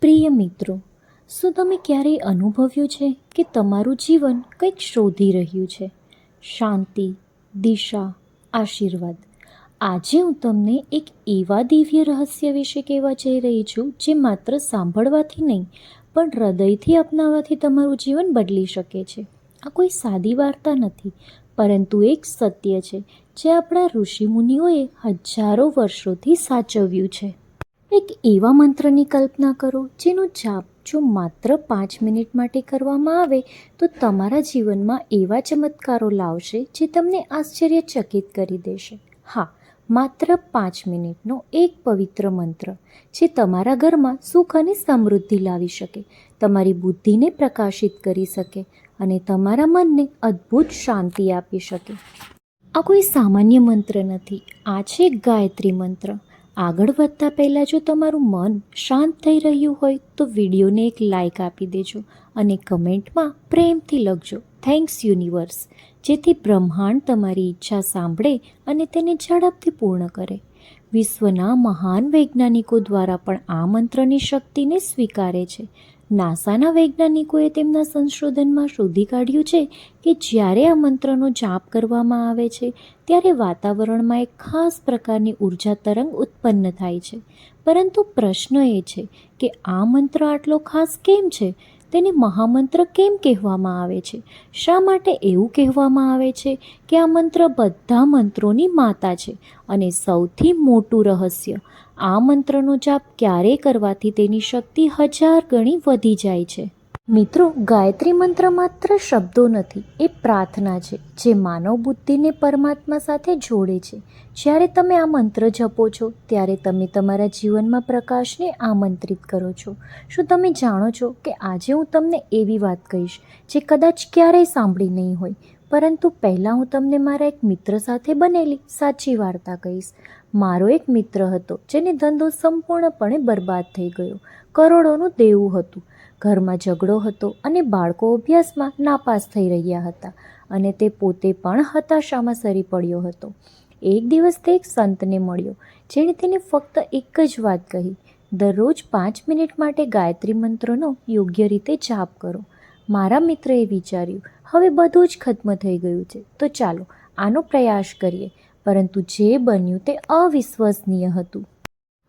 પ્રિય મિત્રો, શું તમે ક્યારેય અનુભવ્યું છે કે તમારું જીવન કંઈક શોધી રહ્યું છે? શાંતિ, દિશા, આશીર્વાદ. આજે હું તમને એક એવા દિવ્ય રહસ્ય વિશે કહેવા જઈ રહી છું જે માત્ર સાંભળવાથી નહીં પણ હૃદયથી અપનાવવાથી તમારું જીવન બદલી શકે છે. આ કોઈ સાદી વાર્તા નથી, પરંતુ એક સત્ય છે જે આપણા ઋષિમુનિઓએ હજારો વર્ષોથી સાચવ્યું છે. એક એવા મંત્રની કલ્પના કરો જેનો જાપ જો માત્ર 5 મિનિટ માટે કરવામાં આવે તો તમારા જીવનમાં એવા ચમત્કારો લાવશે જે તમને આશ્ચર્યચકિત કરી દેશે. હા, માત્ર 5 મિનિટનો એક પવિત્ર મંત્ર જે તમારા ઘરમાં સુખ અને સમૃદ્ધિ લાવી શકે, તમારી બુદ્ધિને પ્રકાશિત કરી શકે અને તમારા મનને અદ્ભુત શાંતિ આપી શકે. આ કોઈ સામાન્ય મંત્ર નથી, આ છે ગાયત્રી મંત્ર. આગળ વધતા પહેલાં જો તમારું મન શાંત થઈ રહ્યું હોય તો વિડીયોને એક લાઇક આપી દેજો અને કમેન્ટમાં પ્રેમથી લખજો થેન્ક્સ યુનિવર્સ, જેથી બ્રહ્માંડ તમારી ઈચ્છા સાંભળે અને તેને ઝડપથી પૂર્ણ કરે. વિશ્વના મહાન વૈજ્ઞાનિકો દ્વારા પણ આ મંત્રની શક્તિને સ્વીકારે છે. નાસાના વૈજ્ઞાનિકોએ તેમના સંશોધનમાં શોધી કાઢ્યું છે કે જ્યારે આ મંત્રનો જાપ કરવામાં આવે છે ત્યારે વાતાવરણમાં એક ખાસ પ્રકારની ઉર્જા તરંગ ઉત્પન્ન થાય છે. પરંતુ પ્રશ્ન એ છે કે આ મંત્ર આટલો ખાસ કેમ છે? તેને મહામંત્ર કેમ કહેવામાં આવે છે? શા માટે એવું કહેવામાં આવે છે કે આ મંત્ર બધા મંત્રોની માતા છે? અને સૌથી મોટું રહસ્ય, આ મંત્રનો જાપ ક્યારે કરવાથી તેની શક્તિ 1000 ગણી વધી જાય છે. મિત્રો, ગાયત્રી મંત્ર માત્ર શબ્દો નથી, એ પ્રાર્થના છે જે માનવ બુદ્ધિને પરમાત્મા સાથે જોડે છે. જ્યારે તમે આ મંત્ર જપો છો ત્યારે તમે તમારા જીવનમાં પ્રકાશને આમંત્રિત કરો છો. શું તમે જાણો છો કે આજે હું તમને એવી વાત કહીશ જે કદાચ ક્યારેય સાંભળી નહીં હોય, પરંતુ પહેલાં હું તમને મારા એક મિત્ર સાથે બનેલી સાચી વાર્તા કહીશ. મારો એક મિત્ર હતો જેને ધંધો સંપૂર્ણપણે બરબાદ થઈ ગયો. કરોડોનું દેવું હતું, ઘરમાં ઝઘડો હતો અને બાળકો અભ્યાસમાં નાપાસ થઈ રહ્યા હતા અને તે પોતે પણ હતાશામાં સરી પડ્યો હતો. એક દિવસ તે એક સંતને મળ્યો જેણે તેને ફક્ત એક જ વાત કહી, દરરોજ 5 મિનિટ માટે ગાયત્રી મંત્રનો યોગ્ય રીતે જાપ કરો. મારા મિત્રએ વિચાર્યું, હવે બધું જ ખત્મ થઈ ગયું છે તો ચાલો આનો પ્રયાસ કરીએ. પરંતુ જે બન્યું તે અવિશ્વસનીય હતું.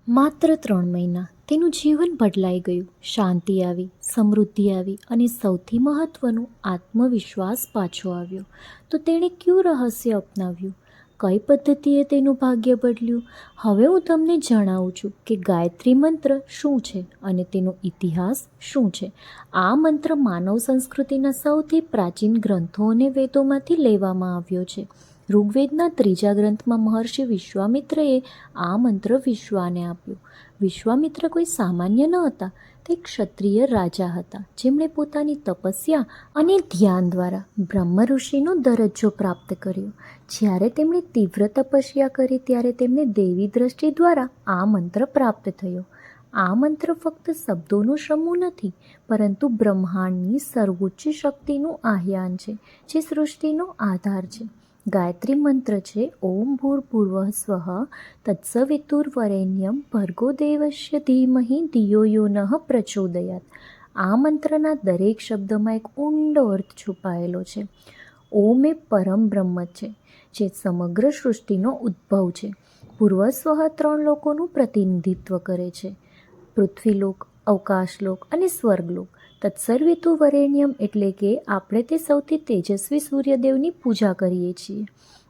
માત્ર 3 મહિના તેનું જીવન બદલાઈ ગયું. શાંતિ આવી, સમૃદ્ધિ આવી અને સૌથી મહત્ત્વનું, આત્મવિશ્વાસ પાછો આવ્યો. તો તેણે કયું રહસ્ય અપનાવ્યું? કઈ પદ્ધતિએ તેનું ભાગ્ય બદલ્યું? હવે હું તમને જણાવું છું કે ગાયત્રી મંત્ર શું છે અને તેનો ઇતિહાસ શું છે. આ મંત્ર માનવ સંસ્કૃતિના સૌથી પ્રાચીન ગ્રંથો અને વેદોમાંથી લેવામાં આવ્યો છે. ઋગ્વેદના 3જા ગ્રંથમાં મહર્ષિ વિશ્વામિત્રએ આ મંત્ર વિશ્વાને આપ્યો. વિશ્વામિત્ર કોઈ સામાન્ય ન હતા, તે ક્ષત્રિય રાજા હતા જેમણે પોતાની તપસ્યા અને ધ્યાન દ્વારા બ્રહ્મ ઋષિનો દરજ્જો પ્રાપ્ત કર્યો. જ્યારે તેમણે તીવ્ર તપસ્યા કરી ત્યારે તેમને દેવી દ્રષ્ટિ દ્વારા આ મંત્ર પ્રાપ્ત થયો. આ મંત્ર ફક્ત શબ્દોનો સમૂહ નથી, પરંતુ બ્રહ્માંડની સર્વોચ્ચ શક્તિનું આહ્વાન છે જે સૃષ્ટિનો આધાર છે. ગાયત્રી મંત્ર છે ઓમ ભૂર્ભુવઃ સ્વઃ તત્સવિતુર્વરેણ્યમ ભર્ગો દેવસ્ય ધીમહિ ધિયો યો નઃ પ્રચોદયાત. આ મંત્રના દરેક શબ્દમાં એક ઊંડો અર્થ છુપાયેલો છે. ઓમ એ પરમ બ્રહ્મ છે જે સમગ્ર સૃષ્ટિનો ઉદ્ભવ છે. પૂર્વ સ્વઃ 3 લોકોનું પ્રતિનિધિત્વ કરે છે: પૃથ્વીલોક, અવકાશલોક અને સ્વર્ગલોક. તત્સર્વિતુ વરેણ્યમ એટલે કે આપણે તે સૌથી તેજસ્વી સૂર્યદેવની પૂજા કરીએ છીએ.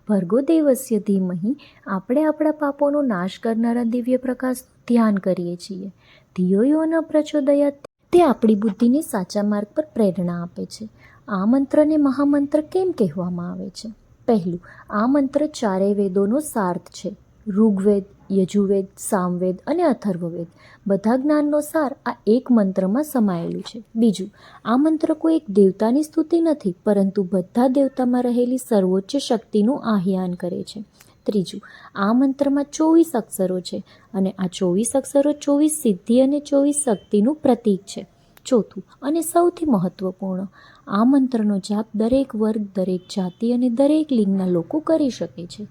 ભર્ગો દેવસ્ય ધીમહિ, આપણે આપણા પાપોનો નાશ કરનારા દિવ્ય પ્રકાશનું ધ્યાન કરીએ છીએ. ધિયો યો ન પ્રચોદયાત, તે આપણી બુદ્ધિને સાચા માર્ગ પર પ્રેરણા આપે છે. આ મંત્રને મહામંત્ર કેમ કહેવામાં આવે છે? પહેલું, આ મંત્ર 4 વેદોનો સાર્થ છે. ઋગ્વેદ, યજુર્વેદ, સામવેદ અને અથર્વવેદ, બધા જ્ઞાનનો સાર આ એક મંત્રમાં સમાયેલું છે. બીજું, આ મંત્ર કોઈ એક દેવતાની સ્તુતિ નથી, પરંતુ બધા દેવતામાં રહેલી સર્વોચ્ચ શક્તિનું આહ્વાન કરે છે. ત્રીજું, આ મંત્રમાં 24 અક્ષરો છે અને આ 24 અક્ષરો 24 સિદ્ધિ અને 24 શક્તિનું પ્રતીક છે. ચોથું અને સૌથી મહત્વપૂર્ણ, આ મંત્રનો જાપ દરેક વર્ગ, દરેક જાતિ અને દરેક લિંગના લોકો કરી શકે છે.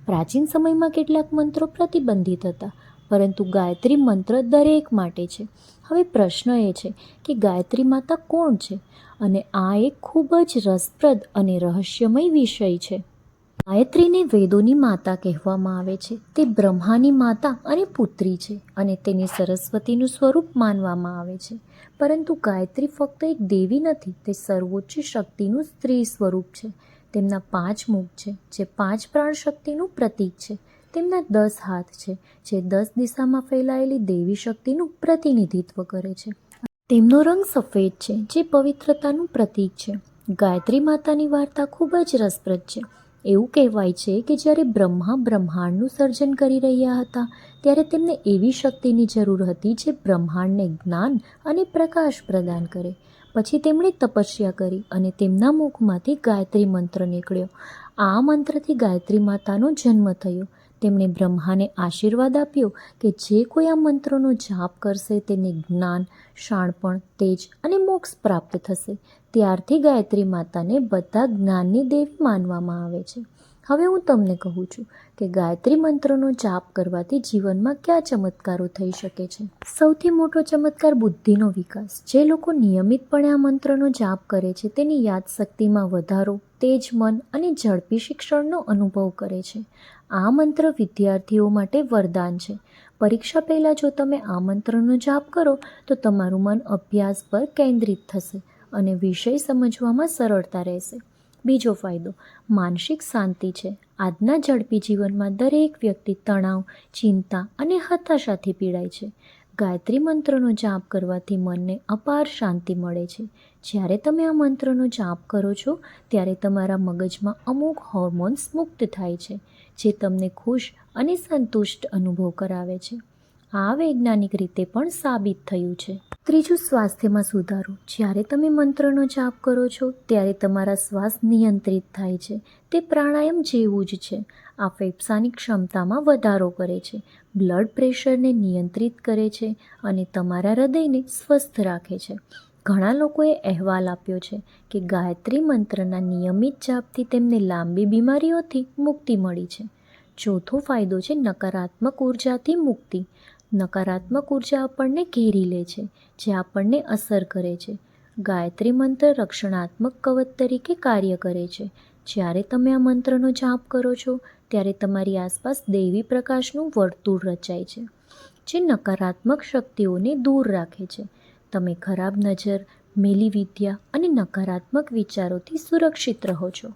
પ્રાચીન સમયમાં કેટલાક મંત્રો પ્રતિબંધિત હતા, પરંતુ ગાયત્રી મંત્ર દરેક માટે છે. હવે પ્રશ્ન એ છે કે ગાયત્રી માતા કોણ છે? અને આ એક ખૂબ જ રસપ્રદ અને રહસ્યમય વિષય છે. ગાયત્રીને વેદોની માતા કહેવામાં આવે છે. તે બ્રહ્માની માતા અને પુત્રી છે અને તેને સરસ્વતીનું સ્વરૂપ માનવામાં આવે છે. પરંતુ ગાયત્રી ફક્ત એક દેવી નથી, તે સર્વોચ્ચ શક્તિનું સ્ત્રી સ્વરૂપ છે. તેમના 5 મુખ છે, જે 5 પ્રાણ શક્તિનું પ્રતીક છે. તેમના 10 હાથ છે, જે 10 દિશામાં ફેલાયેલી દેવી શક્તિનું પ્રતિનિધિત્વ કરે છે. તેમનો રંગ સફેદ છે, જે પવિત્રતાનું પ્રતીક છે. ગાયત્રી માતાની વાર્તા ખૂબ જ રસપ્રદ છે. એવું કહેવાય છે કે જ્યારે બ્રહ્મા બ્રહ્માંડનું સર્જન કરી રહ્યા હતા, ત્યારે તેમને એવી શક્તિની જરૂર હતી જે બ્રહ્માંડને જ્ઞાન અને પ્રકાશ પ્રદાન કરે. પછી તેમણે તપસ્યા કરી અને તેમના મુખમાંથી ગાયત્રી મંત્ર નીકળ્યો. આ મંત્રથી ગાયત્રી માતાનો જન્મ થયો. તેમણે બ્રહ્માને આશીર્વાદ આપ્યો કે જે કોઈ આ મંત્રોનો જાપ કરશે તેને જ્ઞાન, શાણપણ, તેજ અને મોક્ષ પ્રાપ્ત થશે. ત્યારથી ગાયત્રી માતાને બધા જ્ઞાનની દેવી માનવામાં આવે છે. હવે હું તમને કહું છું કે ગાયત્રી મંત્રનો જાપ કરવાથી જીવનમાં કયા ચમત્કારો થઈ શકે છે. સૌથી મોટો ચમત્કાર બુદ્ધિનો વિકાસ. જે લોકો નિયમિતપણે આ મંત્રનો જાપ કરે છે તેની યાદશક્તિમાં વધારો, તેજ મન અને ઝડપી શિક્ષણનો અનુભવ કરે છે. આ મંત્ર વિદ્યાર્થીઓ માટે વરદાન છે. પરીક્ષા પહેલાં જો તમે આ મંત્રનો જાપ કરો તો તમારું મન અભ્યાસ પર કેન્દ્રિત થશે અને વિષય સમજવામાં સરળતા રહેશે. બીજો ફાયદો માનસિક શાંતિ છે. આજના ઝડપી જીવનમાં દરેક વ્યક્તિ તણાવ, ચિંતા અને હતાશાથી પીડાય છે. ગાયત્રી મંત્રનો જાપ કરવાથી મનને અપાર શાંતિ મળે છે. જ્યારે તમે આ મંત્રનો જાપ કરો છો ત્યારે તમારા મગજમાં અમુક હોર્મોન્સ મુક્ત થાય છે, જે તમને ખુશ અને સંતુષ્ટ અનુભવ કરાવે છે. આ વૈજ્ઞાનિક રીતે પણ સાબિત થયું છે. ત્રીજું, સ્વાસ્થ્યમાં સુધારો. જ્યારે તમે મંત્રનો જાપ કરો છો ત્યારે તમારા શ્વાસ નિયંત્રિત થાય છે. તે પ્રાણાયામ જેવું જ છે. આ ફેફસાની ક્ષમતામાં વધારો કરે છે, બ્લડ પ્રેશરને નિયંત્રિત કરે છે અને તમારા હૃદયને સ્વસ્થ રાખે છે. ઘણા લોકોએ અહેવાલ આપ્યો છે કે ગાયત્રી મંત્રના નિયમિત જાપથી તેમને લાંબી બીમારીઓથી મુક્તિ મળી છે. ચોથો ફાયદો છે નકારાત્મક ઉર્જાથી મુક્તિ. નકારાત્મક ઉર્જા આપણને ઘેરી લે છે, જે આપણને અસર કરે છે. ગાયત્રી મંત્ર રક્ષણાત્મક કવચ તરીકે કાર્ય કરે છે. જ્યારે તમે આ મંત્રનો જાપ કરો છો ત્યારે તમારી આસપાસ દૈવી પ્રકાશનું વર્તુળ રચાય છે, જે નકારાત્મક શક્તિઓને દૂર રાખે છે. તમે ખરાબ નજર, મેલી વિદ્યા અને નકારાત્મક વિચારોથી સુરક્ષિત રહો છો.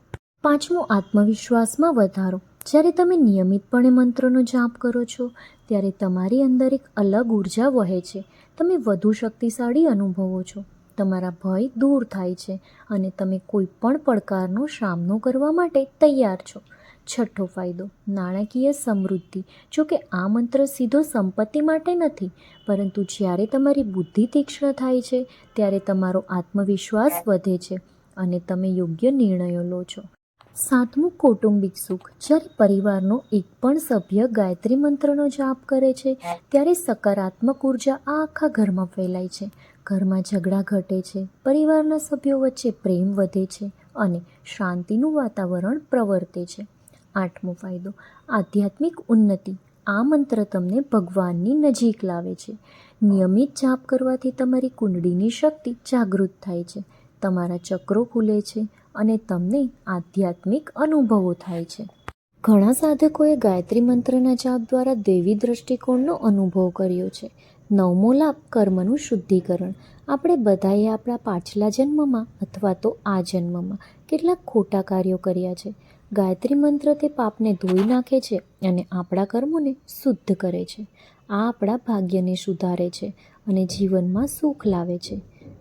પાંચમું, આત્મવિશ્વાસમાં વધારો. જ્યારે તમે નિયમિતપણે મંત્રનો જાપ કરો છો ત્યારે તમારી અંદર એક અલગ ઉર્જા વહે છે. તમે વધુ શક્તિશાળી અનુભવો છો, તમારા ભય દૂર થાય છે અને તમે કોઈ પણ પડકારનો સામનો કરવા માટે તૈયાર છો. છઠ્ઠો ફાયદો, નાણાકીય સમૃદ્ધિ. જો કે આ મંત્ર સીધો સંપત્તિ માટે નથી, પરંતુ જ્યારે તમારી બુદ્ધિ તીક્ષ્ણ થાય છે ત્યારે તમારો આત્મવિશ્વાસ વધે છે અને તમે યોગ્ય નિર્ણયો લો છો. સાતમું, કૌટુંબિક સુખ. જ્યારે પરિવારનો એક પણ સભ્ય ગાયત્રી મંત્રનો જાપ કરે છે ત્યારે સકારાત્મક ઉર્જા આખા ઘરમાં ફેલાય છે. ઘરમાં ઝઘડા ઘટે છે, પરિવારના સભ્યો વચ્ચે પ્રેમ વધે છે અને શાંતિનું વાતાવરણ પ્રવર્તે છે. આઠમો ફાયદો, આધ્યાત્મિક ઉન્નતિ. આ મંત્ર તમને ભગવાનની નજીક લાવે છે. નિયમિત જાપ કરવાથી તમારી કુંડળીની શક્તિ જાગૃત થાય છે, તમારા ચક્રો ખુલે છે અને તમને આધ્યાત્મિક અનુભવો થાય છે. ઘણા સાધકોએ ગાયત્રી મંત્રના જાપ દ્વારા દૈવી દૃષ્ટિકોણનો અનુભવ કર્યો છે. નવમો લાભ, કર્મનું શુદ્ધિકરણ. આપણે બધાએ આપણા પાછલા જન્મમાં અથવા તો આ જન્મમાં કેટલાક ખોટા કાર્યો કર્યા છે. ગાયત્રી મંત્ર તે પાપને ધોઈ નાખે છે અને આપણા કર્મોને શુદ્ધ કરે છે. આ આપણા ભાગ્યને સુધારે છે અને જીવનમાં સુખ લાવે છે.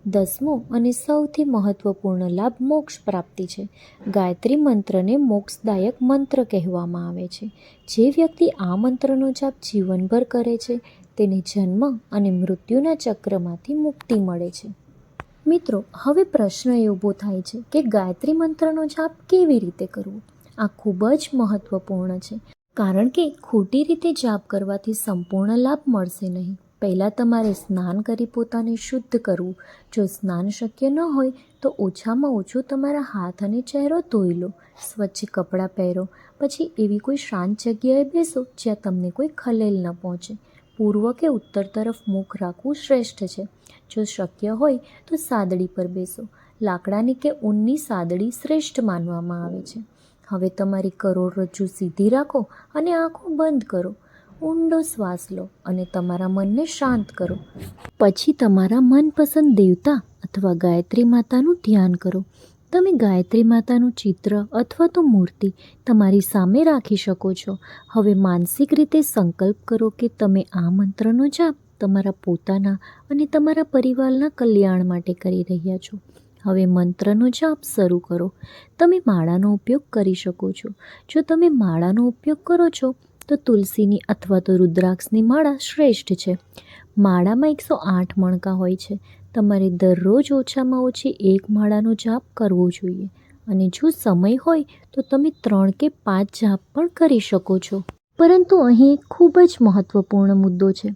દસમો અને સૌથી મહત્વપૂર્ણ લાભ, મોક્ષ પ્રાપ્તિ છે. ગાયત્રી મંત્રને મોક્ષદાયક મંત્ર કહેવામાં આવે છે. જે વ્યક્તિ આ મંત્રનો જાપ જીવનભર કરે છે તેને જન્મ અને મૃત્યુના ચક્રમાંથી મુક્તિ મળે છે. મિત્રો, હવે પ્રશ્ન એ ઊભો થાય છે કે ગાયત્રી મંત્રનો જાપ કેવી રીતે કરવો? આ ખૂબ જ મહત્વપૂર્ણ છે, કારણ કે ખોટી રીતે જાપ કરવાથી સંપૂર્ણ લાભ મળશે નહીં. પહેલાં તમારે સ્નાન કરી પોતાને શુદ્ધ કરવું. જો સ્નાન શક્ય ન હોય તો ઓછામાં ઓછું તમારા હાથ અને ચહેરો ધોઈ લો. સ્વચ્છ કપડાં પહેરો. પછી એવી કોઈ શાંત જગ્યાએ બેસો જ્યાં તમને કોઈ ખલેલ ન પહોંચે. પૂર્વ કે ઉત્તર તરફ મુખ રાખવું શ્રેષ્ઠ છે. જો શક્ય હોય તો સાદડી પર બેસો. લાકડાની કે ઊનની સાદડી શ્રેષ્ઠ માનવામાં આવે છે. હવે તમારી કરોડરજ્જુ સીધી રાખો અને આંખો બંધ કરો. ઊંડો શ્વાસ લો અને તમારા મનને શાંત કરો. પછી તમારા મનપસંદ દેવતા અથવા ગાયત્રી માતાનું ધ્યાન કરો. તમે ગાયત્રી માતાનું ચિત્ર અથવા તો મૂર્તિ તમારી સામે રાખી શકો છો. હવે માનસિક રીતે સંકલ્પ કરો કે તમે આ મંત્રનો જાપ તમારા પોતાના અને તમારા પરિવારના કલ્યાણ માટે કરી રહ્યા છો. હવે મંત્રનો જાપ શરૂ કરો. તમે માળાનો ઉપયોગ કરી શકો છો. જો તમે માળાનો ઉપયોગ કરો છો તો તુલસીની અથવા તો રુદ્રાક્ષની માળા શ્રેષ્ઠ છે. માળામાં 108 મણકા હોય છે. તમારે દરરોજ ઓછામાં ઓછી 1 માળાનો જાપ કરવો જોઈએ અને જો સમય હોય તો તમે 3 કે 5 જાપ પણ કરી શકો છો. પરંતુ અહીં એક ખૂબ જ મહત્ત્વપૂર્ણ મુદ્દો છે.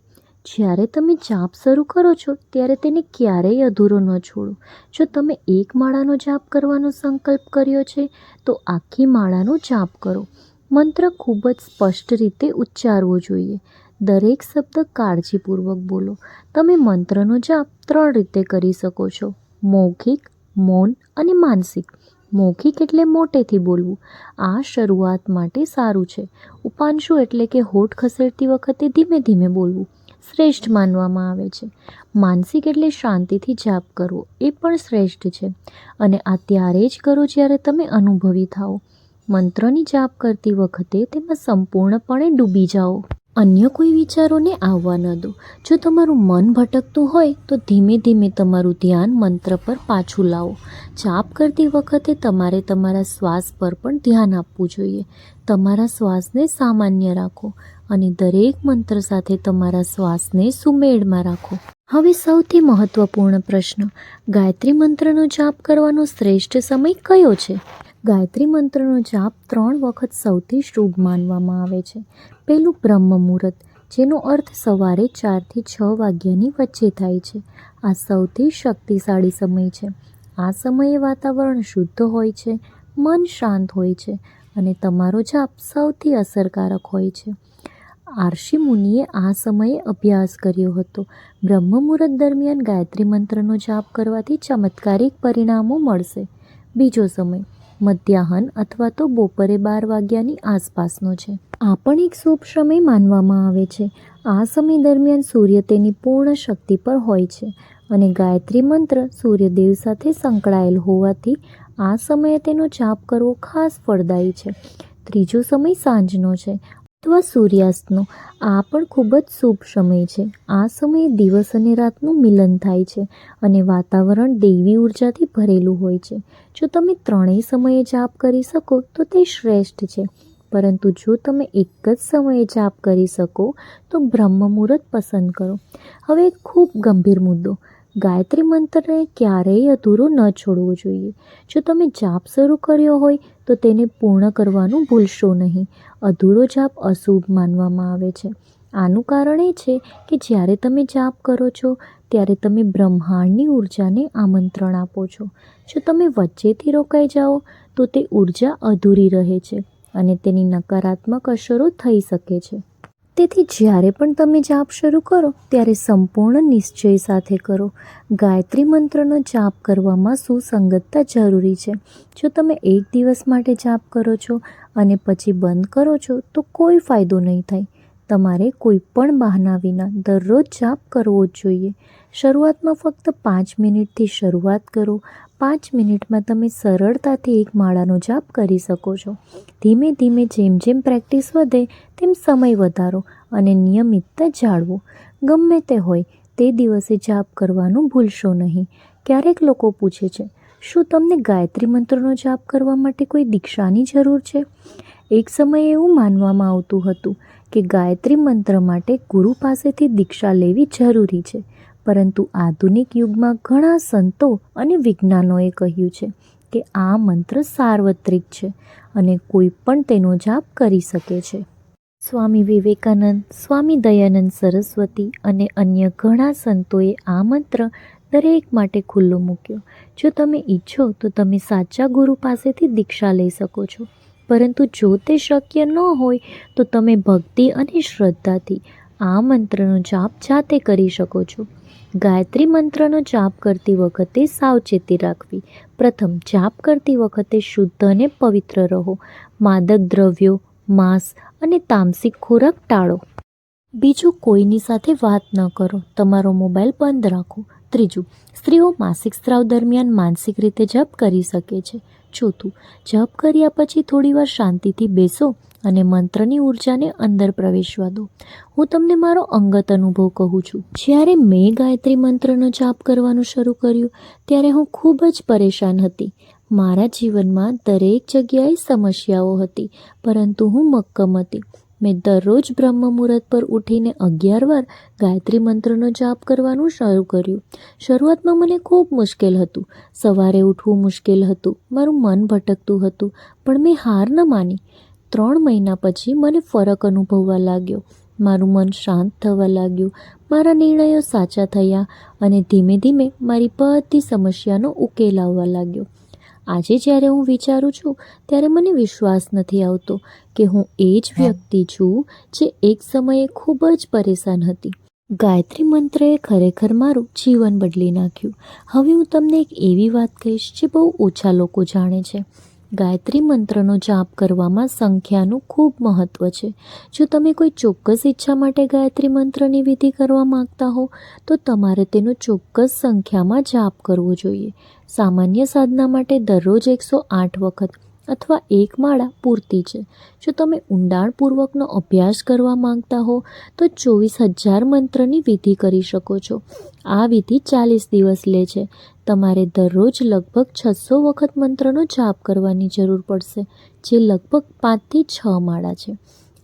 જ્યારે તમે જાપ શરૂ કરો છો ત્યારે તેને ક્યારેય અધૂરો ન છોડો. જો તમે 1 માળાનો જાપ કરવાનો સંકલ્પ કર્યો છે તો આખી માળાનો જાપ કરો. મંત્ર ખૂબ જ સ્પષ્ટ રીતે ઉચ્ચારવો જોઈએ. દરેક શબ્દ કાળજીપૂર્વક બોલો. તમે મંત્રનો જાપ 3 રીતે કરી શકો છો: મૌખિક, મૌન અને માનસિક. મૌખિક એટલે મોટેથી બોલવું. આ શરૂઆત માટે સારું છે. ઉપાંશુ એટલે કે હોઠ ખસેડતી વખતે ધીમે ધીમે બોલવું શ્રેષ્ઠ માનવામાં આવે છે. માનસિક એટલે શાંતિથી જાપ કરવો. એ પણ શ્રેષ્ઠ છે અને આ ત્યારે જ કરો જ્યારે તમે અનુભવી થાઓ. મંત્રની જાપ કરતી વખતે તેમાં સંપૂર્ણપણે ડૂબી જાઓ. અન્ય કોઈ વિચારોને આવવા ન દો. જો તમારું મન ભટકતું હોય તો ધીમે ધીમે તમારું ધ્યાન મંત્ર પર પાછું લાવો. જાપ કરતી વખતે તમારે તમારા શ્વાસ પર પણ ધ્યાન આપવું જોઈએ. તમારા શ્વાસને સામાન્ય રાખો અને દરેક મંત્ર સાથે તમારા શ્વાસને સુમેળમાં રાખો. હવે સૌથી મહત્ત્વપૂર્ણ પ્રશ્ન: ગાયત્રી મંત્રનો જાપ કરવાનો શ્રેષ્ઠ સમય કયો છે? ગાયત્રી મંત્રનો જાપ 3 વખત સૌથી શુભ માનવામાં આવે છે. પહેલું બ્રહ્મ મુહૂર્ત, જેનો અર્થ સવારે 4 થી 6 વાગ્યાની વચ્ચે થાય છે. આ સૌથી શક્તિશાળી સમય છે. આ સમયે વાતાવરણ શુદ્ધ હોય છે, મન શાંત હોય છે અને તમારો જાપ સૌથી અસરકારક હોય છે. આર્ષિ મુનિએ આ સમયે અભ્યાસ કર્યો હતો. બ્રહ્મ મુહૂર્ત દરમિયાન ગાયત્રી મંત્રનો જાપ કરવાથી ચમત્કારિક પરિણામો મળશે. બીજો સમય મધ્યાહન અથવા તો બપોરે 12 વાગ્યાની આસપાસનો છે. આ પણ એક શુભ સમય માનવામાં આવે છે. આ સમય દરમિયાન સૂર્ય તેની પૂર્ણ શક્તિ પર હોય છે અને ગાયત્રી મંત્ર સૂર્યદેવ સાથે સંકળાયેલ હોવાથી આ સમયે તેનો જાપ કરવો ખાસ ફળદાયી છે. ત્રીજો સમય સાંજનો છે અથવા સૂર્યાસ્તનો. આ પણ ખૂબ જ શુભ સમય છે. આ સમયે દિવસ અને રાતનું મિલન થાય છે અને વાતાવરણ દૈવી ઉર્જાથી ભરેલું હોય છે. જો તમે ત્રણેય સમયે જાપ કરી શકો તો તે શ્રેષ્ઠ છે. પરંતુ જો તમે એક જ સમયે જાપ કરી શકો તો બ્રહ્મ મુહૂર્ત પસંદ કરો. હવે એક ખૂબ ગંભીર મુદ્દો: ગાયત્રી મંત્રને ક્યારેય અધૂરો ન છોડવો જોઈએ. જો તમે જાપ શરૂ કર્યો હોય તો તેને પૂર્ણ કરવાનું ભૂલશો નહીં. અધૂરો જાપ અશુભ માનવામાં આવે છે. આનું કારણ એ છે કે જ્યારે તમે જાપ કરો છો ત્યારે તમે બ્રહ્માંડની ઉર્જાને આમંત્રણ આપો છો. જો તમે વચ્ચેથી રોકાઈ જાઓ તો તે ઉર્જા અધૂરી રહે છે અને તેની નકારાત્મક અસરો થઈ શકે છે. તેથી જ્યારે પણ તમે જાપ શરૂ કરો ત્યારે સંપૂર્ણ નિશ્ચય સાથે કરો. ગાયત્રી મંત્રનો જાપ કરવામાં સુસંગતતા જરૂરી છે. જો તમે 1 દિવસ માટે જાપ કરો છો અને પછી બંધ કરો છો તો કોઈ ફાયદો નહીં થાય. તમારે કોઈ પણ બહાના વિના દરરોજ જાપ કરવો જ જોઈએ. શરૂઆતમાં ફક્ત 5 મિનિટથી શરૂઆત કરો. 5 મિનિટમાં તમે સરળતાથી 1 માળાનો જાપ કરી શકો છો. ધીમે ધીમે જેમ જેમ પ્રેક્ટિસ વધે તેમ સમય વધારો અને નિયમિતતા જાળવો. ગમે તે હોય તે દિવસે જાપ કરવાનું ભૂલશો નહીં. ક્યારેક લોકો પૂછે છે, શું તમને ગાયત્રી મંત્રનો જાપ કરવા માટે કોઈ દીક્ષાની જરૂર છે? એક સમયે એવું માનવામાં આવતું હતું કે ગાયત્રી મંત્ર માટે ગુરુ પાસેથી દીક્ષા લેવી જરૂરી છે. પરંતુ આધુનિક યુગમાં ઘણા સંતો અને વિજ્ઞાનોએ કહ્યું છે કે આ મંત્ર સાર્વત્રિક છે અને કોઈ પણ તેનો જાપ કરી શકે છે. સ્વામી વિવેકાનંદ, સ્વામી દયાનંદ સરસ્વતી અને અન્ય ઘણા સંતોએ આ મંત્ર દરેક માટે ખુલ્લો મૂક્યો. જો તમે ઈચ્છો તો તમે સાચા ગુરુ પાસેથી દીક્ષા લઈ શકો છો. પરંતુ જો તે શક્ય ન હોય તો તમે ભક્તિ અને શ્રદ્ધાથી આ મંત્રનો જાપ જાતે કરી શકો છો. ગાયત્રી મંત્રનો જાપ કરતી વખતે સાવચેતી રાખવી. પ્રથમ, જાપ કરતી વખતે શુદ્ધ અને પવિત્ર રહો. માદક દ્રવ્યો, માંસ અને તામસિક ખોરાક ટાળો. બીજું, કોઈની સાથે વાત ન કરો. તમારો મોબાઈલ બંધ રાખો. ત્રીજું, સ્ત્રીઓ માસિક સ્ત્રાવ દરમિયાન માનસિક રીતે જપ કરી શકે છે. ચોથું, જપ કર્યા પછી થોડીવાર શાંતિથી બેસો અને મંત્રની ઉર્જાને અંદર પ્રવેશવા દો. હું તમને મારો અંગત અનુભવ કહું છું. જ્યારે મેં ગાયત્રી મંત્રનો જાપ કરવાનું શરૂ કર્યું ત્યારે હું ખૂબ જ પરેશાન હતી. મારા જીવનમાં દરેક જગ્યાએ સમસ્યાઓ હતી, પરંતુ હું મક્કમ હતી. મેં દરરોજ બ્રહ્મ મુહૂર્ત પર ઉઠીને 11 વાર ગાયત્રી મંત્રનો જાપ કરવાનું શરૂ કર્યું. શરૂઆતમાં મને ખૂબ મુશ્કેલ હતું. સવારે ઉઠવું મુશ્કેલ હતું, મારું મન ભટકતું હતું, પણ મેં હાર ન માની. 3 મહિના પછી મને ફરક અનુભવવા લાગ્યો. મારું મન શાંત થવા લાગ્યું, મારા નિર્ણયો સાચા થયા અને ધીમે ધીમે મારી બધી સમસ્યાનો ઉકેલ આવવા લાગ્યો. આજે જ્યારે હું વિચારું છું ત્યારે મને વિશ્વાસ નથી આવતો કે હું એ જ વ્યક્તિ છું જે એક સમયે ખૂબ જ પરેશાન હતી. ગાયત્રી મંત્રએ ખરેખર મારું જીવન બદલી નાખ્યું. હવે હું તમને એક એવી વાત કહીશ જે બહુ ઓછા લોકો જાણે છે. ગાયત્રી મંત્રનો જાપ કરવામાં સંખ્યાનું ખૂબ મહત્ત્વ છે. જો તમે કોઈ ચોક્કસ ઈચ્છા માટે ગાયત્રી મંત્રની વિધિ કરવા માંગતા હો તો તમારે તેનો ચોક્કસ સંખ્યામાં જાપ કરવો જોઈએ. સામાન્ય સાધના માટે દરરોજ 108 વખત અથવા 1 માળા પૂરતી છે. જો તમે ઊંડાણપૂર્વકનો અભ્યાસ કરવા માંગતા હો તો 24,000 મંત્રની વિધિ કરી શકો છો. આ વિધિ 40 દિવસ લે છે. તમારે દરરોજ લગભગ 600 વખત મંત્રનો જાપ કરવાની જરૂર પડશે, જે લગભગ 5 થી 6 માળા છે.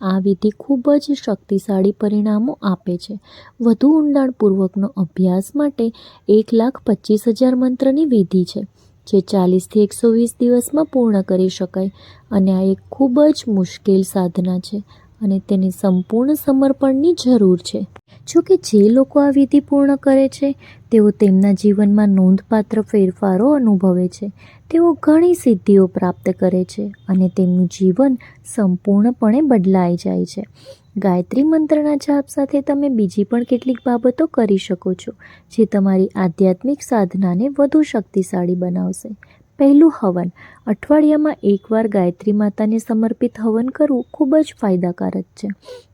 આ વિધિ ખૂબ જ શક્તિશાળી પરિણામો આપે છે. વધુ ઊંડાણપૂર્વકનો અભ્યાસ માટે 1,25,000 મંત્રની વિધિ છે, જે 40 થી 120 દિવસમાં પૂર્ણ કરી શકાય. અને આ એક ખૂબ જ મુશ્કેલ સાધના છે અને તેને સંપૂર્ણ સમર્પણની જરૂર છે. જોકે જે લોકો આ વિધિ પૂર્ણ કરે છે તેઓ તેમના જીવનમાં નોંધપાત્ર ફેરફારો અનુભવે છે. તેઓ ઘણી સિદ્ધિઓ પ્રાપ્ત કરે છે અને તેમનું જીવન સંપૂર્ણપણે બદલાઈ જાય છે. ગાયત્રી મંત્રના જાપ સાથે તમે બીજી પણ કેટલીક બાબતો કરી શકો છો જે તમારી આધ્યાત્મિક સાધનાને વધુ શક્તિશાળી બનાવશે. પહેલું, હવન. અઠવાડિયામાં 1 વાર ગાયત્રી માતાને સમર્પિત હવન કરવું ખૂબ જ ફાયદાકારક છે.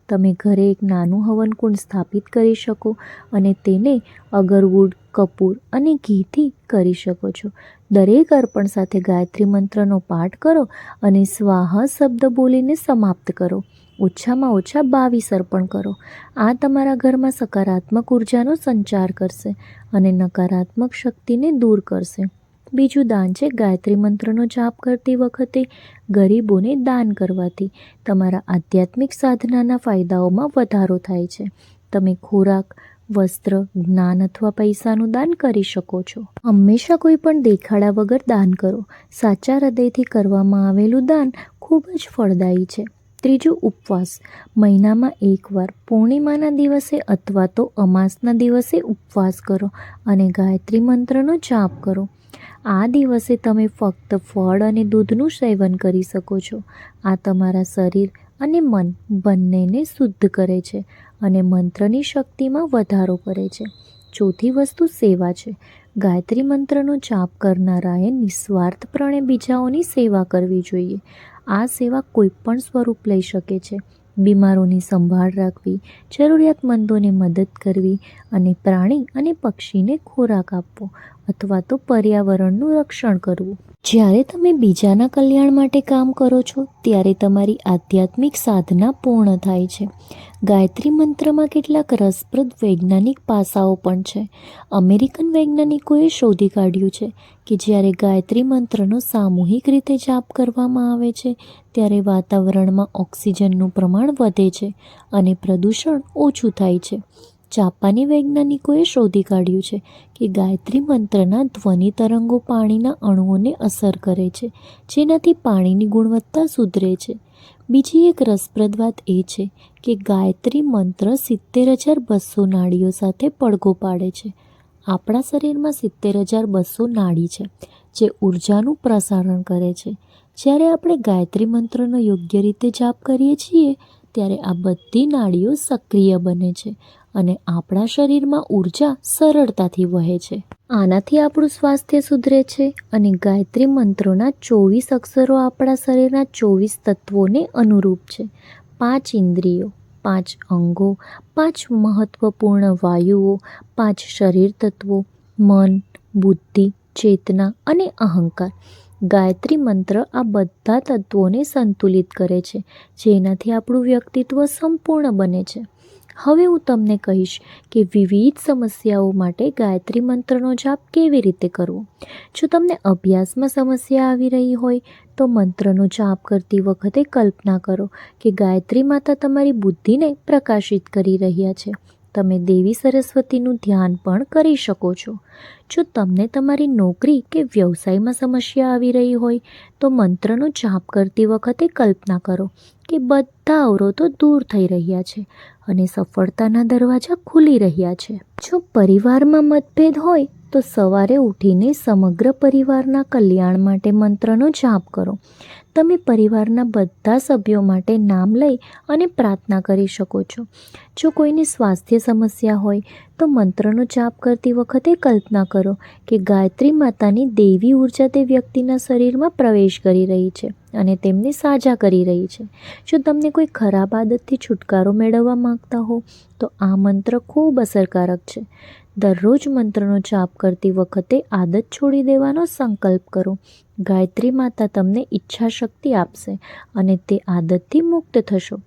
તમે ઘરે એક નાનું હવન કુંડ સ્થાપિત કરી શકો અને તેને અગરવૂડ, કપૂર અને ઘીથી કરી શકો છો. દરેક અર્પણ સાથે ગાયત્રી મંત્રનો પાઠ કરો અને સ્વાહા શબ્દ બોલીને સમાપ્ત કરો. ઓછામાં ઓછા 22 અર્પણ કરો. આ તમારા ઘરમાં સકારાત્મક ઉર્જાનો સંચાર કરશે અને નકારાત્મક શક્તિને દૂર કરશે. બીજું દાન છે ગાયત્રી મંત્રનો જાપ કરતી વખતે ગરીબોને દાન કરવાથી તમારા આધ્યાત્મિક સાધનાના ફાયદાઓમાં વધારો થાય છે. તમે ખોરાક, વસ્ત્ર, જ્ઞાન અથવા પૈસાનું દાન કરી શકો છો. હંમેશા કોઈ પણ દેખાડા વગર દાન કરો. સાચા હૃદયથી કરવામાં આવેલું દાન ખૂબ જ ફળદાયી છે. ત્રીજું, ઉપવાસ. મહિનામાં 1 વાર પૂર્ણિમાના દિવસે અથવા તો અમાસના દિવસે ઉપવાસ કરો અને ગાયત્રી મંત્રનો જાપ કરો. આ દિવસે તમે ફક્ત ફળ અને દૂધનું સેવન કરી શકો છો. આ તમારા શરીર અને મન બંનેને શુદ્ધ કરે છે અને મંત્રની શક્તિમાં વધારો કરે છે. ચોથી વસ્તુ સેવા છે. ગાયત્રી મંત્રનો જાપ કરનારાએ નિસ્વાર્થપણે બીજાઓની સેવા કરવી જોઈએ. આ સેવા કોઈ પણ સ્વરૂપ લઈ શકે છે. બીમારોની સંભાળ રાખવી, જરૂરિયાતમંદોને મદદ કરવી અને પ્રાણી અને પક્ષીને ખોરાક આપવો અથવા તો પર્યાવરણનું રક્ષણ કરવું. જ્યારે તમે બીજાના કલ્યાણ માટે કામ કરો છો ત્યારે તમારી આધ્યાત્મિક સાધના પૂર્ણ થાય છે. ગાયત્રી મંત્રમાં કેટલાક રસપ્રદ વૈજ્ઞાનિક પાસાઓ પણ છે. અમેરિકન વૈજ્ઞાનિકોએ શોધી કાઢ્યું છે કે જ્યારે ગાયત્રી મંત્રનો સામૂહિક રીતે જાપ કરવામાં આવે છે ત્યારે વાતાવરણમાં ઓક્સિજનનું પ્રમાણ વધે છે અને પ્રદૂષણ ઓછું થાય છે. જાપાની વૈજ્ઞાનિકોએ શોધી કાઢ્યું છે કે ગાયત્રી મંત્રના ધ્વનિ તરંગો પાણીના અણુઓને અસર કરે છે, જેનાથી પાણીની ગુણવત્તા સુધરે છે. બીજી એક રસપ્રદ વાત એ છે કે ગાયત્રી મંત્ર 70,200 નાડીઓ સાથે પડઘો પાડે છે. આપણા શરીરમાં 70,200 નાડી છે જે ઉર્જાનું પ્રસારણ કરે છે. જ્યારે આપણે ગાયત્રી મંત્રનો યોગ્ય રીતે જાપ કરીએ છીએ ત્યારે આ બધી નાડીઓ સક્રિય બને છે અને આપણા શરીરમાં ઉર્જા સરળતાથી વહે છે. આનાથી આપણું સ્વાસ્થ્ય સુધરે છે અને ગાયત્રી મંત્રોના 24 અક્ષરો આપણા શરીરના 24 તત્વોને અનુરૂપ છે. 5 ઇન્દ્રિયો, 5 અંગો, 5 મહત્વપૂર્ણ વાયુઓ, 5 શરીર તત્વો, મન, બુદ્ધિ, ચેતના અને અહંકાર. ગાયત્રી મંત્ર આ બધા તત્વોને સંતુલિત કરે છે, જેનાથી આપણું વ્યક્તિત્વ સંપૂર્ણ બને છે. હવે હું તમને કહીશ કે વિવિધ સમસ્યાઓ માટે ગાયત્રી મંત્રનો જાપ કેવી રીતે કરવો. જો તમને અભ્યાસમાં સમસ્યા આવી રહી હોય તો મંત્રનો જાપ કરતી વખતે કલ્પના કરો કે ગાયત્રી માતા તમારી બુદ્ધિને પ્રકાશિત કરી રહ્યા છે. તમે દેવી સરસ્વતીનું ધ્યાન પણ કરી શકો છો. જો તમને તમારી નોકરી કે વ્યવસાયમાં સમસ્યા આવી રહી હોય તો મંત્રનો જાપ કરતી વખતે કલ્પના કરો કે બધા અવરોધો દૂર થઈ રહ્યા છે અને સફળતાના દરવાજા ખુલી રહ્યા છે. જો પરિવારમાં મતભેદ હોય તો સવારે ઉઠીને સમગ્ર પરિવારના કલ્યાણ માટે મંત્રનો જાપ કરો. તમે પરિવારના બધા સભ્યો માટે નામ લઈ અને પ્રાર્થના કરી શકો છો. જો કોઈને સ્વાસ્થ્ય સમસ્યા હોય તો મંત્રનો જાપ કરતી વખતે કલ્પના કરો કે ગાયત્રી માતાની દેવી ઉર્જા તે વ્યક્તિના શરીરમાં પ્રવેશ કરી રહી છે અને તેમને સાજા કરી રહી છે. જો તમને કોઈ ખરાબ આદતથી છુટકારો મેળવવા માંગતા હો તો આ મંત્ર ખૂબ અસરકારક છે. દરરોજ મંત્રનો જાપ કરતી વખતે આદત છોડી દેવાનો સંકલ્પ કરો. ગાયત્રી માતા તમને ઈચ્છા શક્તિ આપશે અને તે આદતથી મુક્ત થશો.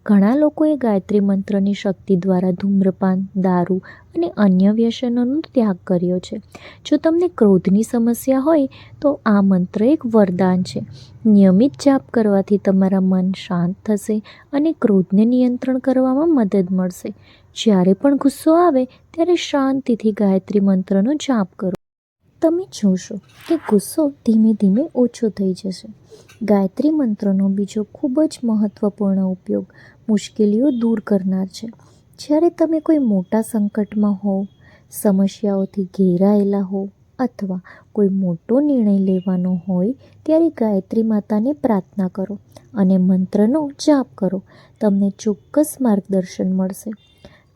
ઘણા લોકોએ ગાયત્રી મંત્રની શક્તિ દ્વારા ધૂમ્રપાન, દારૂ અને અન્ય વ્યસનોનો ત્યાગ કર્યો છે. જો તમને ક્રોધની સમસ્યા હોય તો આ મંત્ર એક વરદાન છે. નિયમિત જાપ કરવાથી તમારા મન શાંત થશે અને ક્રોધને નિયંત્રણ કરવામાં મદદ મળશે. જ્યારે પણ ગુસ્સો આવે ત્યારે શાંતિથી ગાયત્રી મંત્રનો જાપ કરો. તમે જોશો કે ગુસ્સો ધીમે ધીમે ઓછો થઈ જશે. ગાયત્રી મંત્રનો બીજો ખૂબ જ મહત્વપૂર્ણ ઉપયોગ મુશ્કેલીઓ દૂર કરનાર છે. જ્યારે તમે કોઈ મોટા સંકટમાં હોવ, સમસ્યાઓથી ઘેરાયેલા હો અથવા કોઈ મોટો નિર્ણય લેવાનો હોય ત્યારે ગાયત્રી માતાને પ્રાર્થના કરો અને મંત્રનો જાપ કરો. તમને ચોક્કસ માર્ગદર્શન મળશે.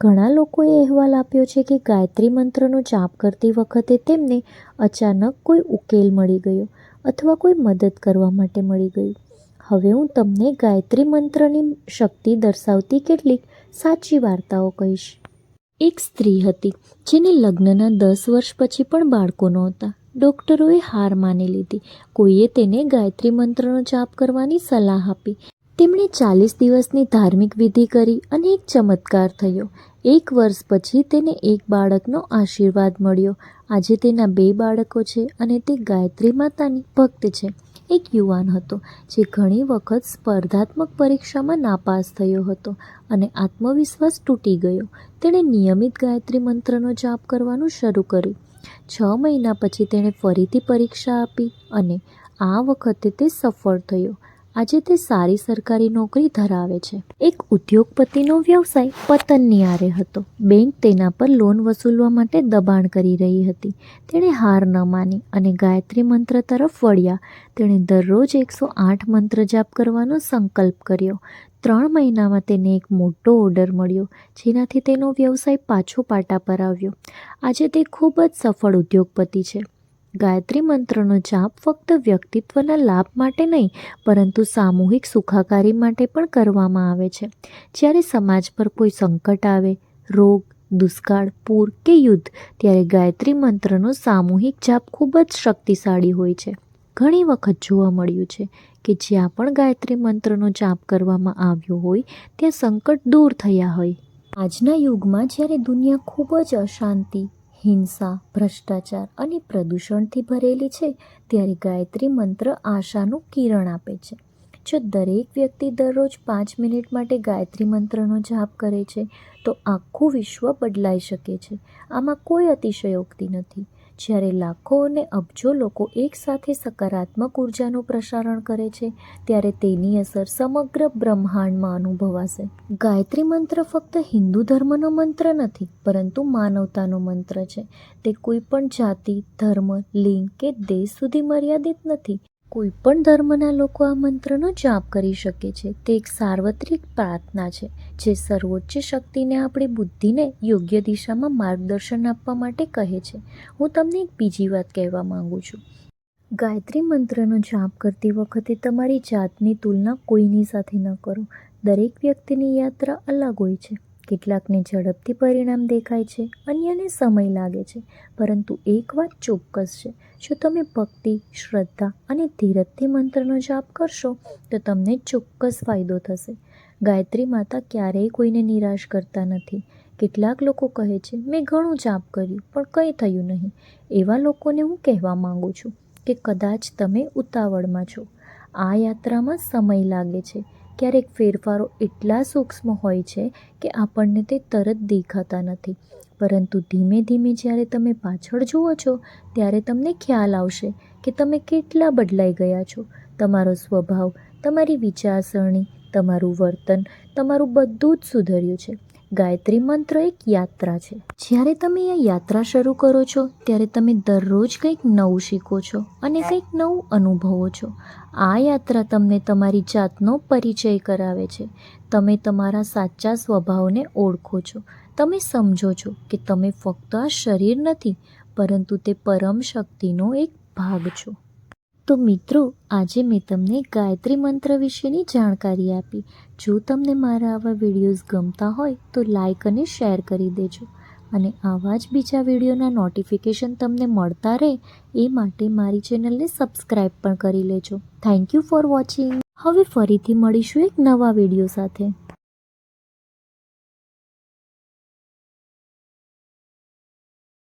ઘણા લોકોએ અહેવાલ આપ્યો છે કે ગાયત્રી મંત્રનો જાપ કરતી વખતે તેમને અચાનક કોઈ ઉકેલ મળી ગયો અથવા કોઈ મદદ કરવા માટે મળી ગયું. હવે હું તમને ગાયત્રી મંત્રની શક્તિ દર્શાવતી કેટલીક સાચી વાર્તાઓ કહીશ. એક સ્ત્રી હતી જેને લગ્નના 10 વર્ષ પછી પણ બાળકો નહોતા. ડૉક્ટરોએ હાર માની લીધી. કોઈએ તેને ગાયત્રી મંત્રનો જાપ કરવાની સલાહ આપી. તેમણે 40 દિવસની ધાર્મિક વિધિ કરી અને એક ચમત્કાર થયો. 1 વર્ષ પછી તેને એક બાળકનો આશીર્વાદ મળ્યો. આજે તેના 2 બાળકો છે અને તે ગાયત્રી માતાની ભક્ત છે. એક યુવાન હતો જે ઘણી વખત સ્પર્ધાત્મક પરીક્ષામાં નાપાસ થયો હતો અને આત્મવિશ્વાસ તૂટી ગયો. તેણે નિયમિત ગાયત્રી મંત્રનો જાપ કરવાનું શરૂ કર્યું. 6 મહિના પછી તેણે ફરીથી પરીક્ષા આપી અને આ વખતે તે સફળ થયો. આજે તે સારી સરકારી નોકરી ધરાવે છે. એક ઉદ્યોગપતિનો વ્યવસાય પતનની આરે હતો. બેંક તેના પર લોન વસૂલવા માટે દબાણ કરી રહી હતી. તેણે હાર ન માની અને ગાયત્રી મંત્ર તરફ વળ્યા. તેણે દરરોજ 108 મંત્ર જાપ કરવાનો સંકલ્પ કર્યો. 3 મહિનામાં તેને એક મોટો ઓર્ડર મળ્યો, જેનાથી તેનો વ્યવસાય પાછો પાટા પર આવ્યો. આજે તે ખૂબ જ સફળ ઉદ્યોગપતિ છે. ગાયત્રી મંત્રનો જાપ ફક્ત વ્યક્તિત્વના લાભ માટે નહીં, પરંતુ સામૂહિક સુખાકારી માટે પણ કરવામાં આવે છે. જ્યારે સમાજ પર કોઈ સંકટ આવે, રોગ, દુષ્કાળ, પૂર કે યુદ્ધ, ત્યારે ગાયત્રી મંત્રનો સામૂહિક જાપ ખૂબ જ શક્તિશાળી હોય છે. ઘણી વખત જોવા મળ્યું છે કે જ્યાં પણ ગાયત્રી મંત્રનો જાપ કરવામાં આવ્યો હોય ત્યાં સંકટ દૂર થયા હોય. આજના યુગમાં જ્યારે દુનિયા ખૂબ જ અશાંતિ, હિંસા, ભ્રષ્ટાચાર અને પ્રદૂષણથી ભરેલી છે, ત્યારે ગાયત્રી મંત્ર આશાનું કિરણ આપે છે. જો દરેક વ્યક્તિ દરરોજ 5 મિનિટ માટે ગાયત્રી મંત્રનો જાપ કરે છે તો આખું વિશ્વ બદલાઈ શકે છે. આમાં કોઈ અતિશયોક્તિ નથી. જ્યારે લાખો અને અબજો લોકો એકસાથે સકારાત્મક ઉર્જાનું પ્રસારણ કરે છે ત્યારે તેની અસર સમગ્ર બ્રહ્માંડમાં અનુભવાશે. ગાયત્રી મંત્ર ફક્ત હિન્દુ ધર્મનો મંત્ર નથી, પરંતુ માનવતાનો મંત્ર છે. તે કોઈ પણ જાતિ, ધર્મ, લિંગ કે દેશ સુધી મર્યાદિત નથી. કોઈ પણ ધર્મના લોકો આ મંત્રનો જાપ કરી શકે છે. તે એક સાર્વત્રિક પ્રાર્થના છે જે સર્વોચ્ચ શક્તિને આપણી બુદ્ધિને યોગ્ય દિશામાં માર્ગદર્શન આપવા માટે કહે છે. હું તમને એક બીજી વાત કહેવા માંગુ છું. ગાયત્રી મંત્રનો જાપ કરતી વખતે તમારી જાતની તુલના કોઈની સાથે ન કરો. દરેક વ્યક્તિની યાત્રા અલગ હોય છે. કેટલાકને ઝડપથી પરિણામ દેખાય છે, અન્યને સમય લાગે છે. પરંતુ એક વાત ચોક્કસ છે, જો તમે ભક્તિ, શ્રદ્ધા અને ધીરજથી મંત્રનો જાપ કરશો તો તમને ચોક્કસ ફાયદો થશે. ગાયત્રી માતા ક્યારેય કોઈને નિરાશ કરતા નથી. કેટલાક લોકો કહે છે, મેં ઘણું જાપ કર્યું પણ કંઈ થયું નહીં. એવા લોકોને હું કહેવા માંગુ છું કે કદાચ તમે ઉતાવળમાં છો. આ યાત્રામાં સમય લાગે છે. ક્યારેક ફેરફારો એટલા સૂક્ષ્મ હોય છે કે આપણને તે તરત દેખાતા નથી. પરંતુ ધીમે ધીમે જ્યારે તમે પાછળ જુઓ છો ત્યારે તમને ખ્યાલ આવશે કે તમે કેટલા બદલાઈ ગયા છો. તમારો સ્વભાવ, તમારી વિચારસરણી, તમારું વર્તન, તમારું બધું જ સુધર્યું છે. ગાયત્રી મંત્ર એક યાત્રા છે. જ્યારે તમે આ યાત્રા શરૂ કરો છો ત્યારે તમે દરરોજ કંઈક નવું શીખો છો અને કંઈક નવું અનુભવો છો. આ યાત્રા તમને તમારી જાતનો પરિચય કરાવે છે. તમે તમારા સાચા સ્વભાવને ઓળખો છો. તમે સમજો છો કે તમે ફક્ત આ શરીર નથી, પરંતુ તે પરમ શક્તિનો એક ભાગ છો. તો મિત્રો, આજે મેં તમને ગાયત્રી મંત્ર વિશેની જાણકારી આપી. જો તમને મારા આવા વિડીયોઝ ગમતા હોય તો લાઈક અને શેર કરી દેજો. અને આવા જ બીજા વિડીયોના નોટિફિકેશન તમને મળતા રહે એ માટે મારી ચેનલને સબસ્ક્રાઈબ પણ કરી લેજો. Thank you for watching. હવે ફરીથી મળીશું એક નવા વિડીયો સાથે.